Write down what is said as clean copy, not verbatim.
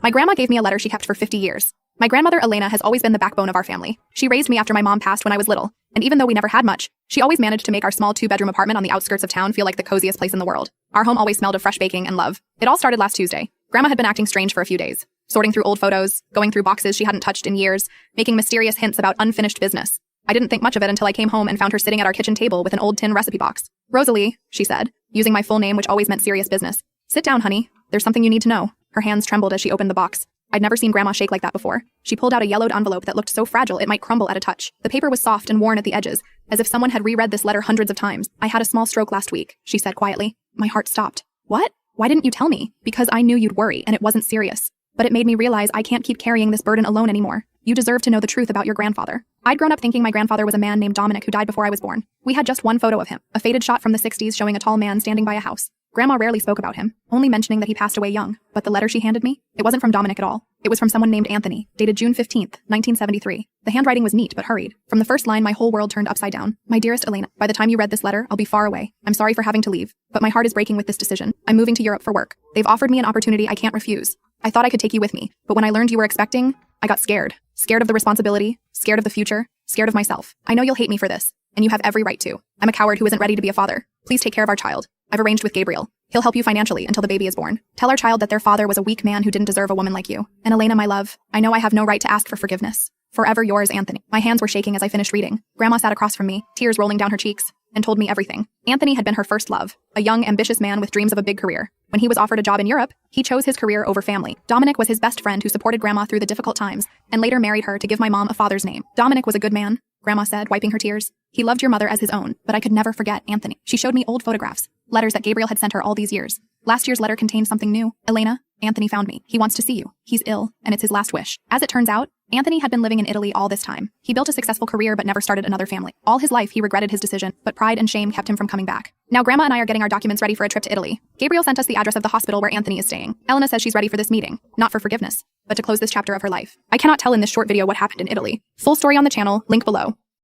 My grandma gave me a letter she kept for 50 years. My grandmother, Elena, has always been the backbone of our family. She raised me after my mom passed when I was little, and even though we never had much, she always managed to make our small 2-bedroom apartment on the outskirts of town feel like the coziest place in the world. Our home always smelled of fresh baking and love. It all started last Tuesday. Grandma had been acting strange for a few days, sorting through old photos, going through boxes she hadn't touched in years, making mysterious hints about unfinished business. I didn't think much of it until I came home and found her sitting at our kitchen table with an old tin recipe box. "Rosalie," she said, using my full name, which always meant serious business. "Sit down, honey. There's something you need to know." Her hands trembled as she opened the box. I'd never seen Grandma shake like that before. She pulled out a yellowed envelope that looked so fragile it might crumble at a touch. The paper was soft and worn at the edges, as if someone had reread this letter hundreds of times. "I had a small stroke last week," she said quietly. My heart stopped. "What? Why didn't you tell me?" "Because I knew you'd worry, and it wasn't serious. But it made me realize I can't keep carrying this burden alone anymore. You deserve to know the truth about your grandfather." I'd grown up thinking my grandfather was a man named Dominic who died before I was born. We had just one photo of him, a faded shot from the 60s showing a tall man standing by a house. Grandma rarely spoke about him, only mentioning that he passed away young. But the letter she handed me? It wasn't from Dominic at all. It was from someone named Anthony, dated June 15th, 1973. The handwriting was neat but hurried. From the first line, my whole world turned upside down. "My dearest Elena, by the time you read this letter, I'll be far away. I'm sorry for having to leave, but my heart is breaking with this decision. I'm moving to Europe for work. They've offered me an opportunity I can't refuse. I thought I could take you with me, but when I learned you were expecting, I got scared. Scared of the responsibility, scared of the future, scared of myself. I know you'll hate me for this, and you have every right to. I'm a coward who isn't ready to be a father. Please take care of our child. I've arranged with Gabriel. He'll help you financially until the baby is born. Tell our child that their father was a weak man who didn't deserve a woman like you. And Elena, my love, I know I have no right to ask for forgiveness. Forever yours, Anthony." My hands were shaking as I finished reading. Grandma sat across from me, tears rolling down her cheeks, and told me everything. Anthony had been her first love, a young, ambitious man with dreams of a big career. When he was offered a job in Europe, he chose his career over family. Dominic was his best friend who supported Grandma through the difficult times, and later married her to give my mom a father's name. "Dominic was a good man," Grandma said, wiping her tears. "He loved your mother as his own, but I could never forget Anthony." She showed me old photographs, letters that Gabriel had sent her all these years. Last year's letter contained something new. "Elena, Anthony found me. He wants to see you. He's ill, and it's his last wish." As it turns out, Anthony had been living in Italy all this time. He built a successful career but never started another family. All his life he regretted his decision, but pride and shame kept him from coming back. Now Grandma and I are getting our documents ready for a trip to Italy. Gabriel sent us the address of the hospital where Anthony is staying. Elena says she's ready for this meeting, not for forgiveness, but to close this chapter of her life. I cannot tell in this short video what happened in Italy. Full story on the channel, link below.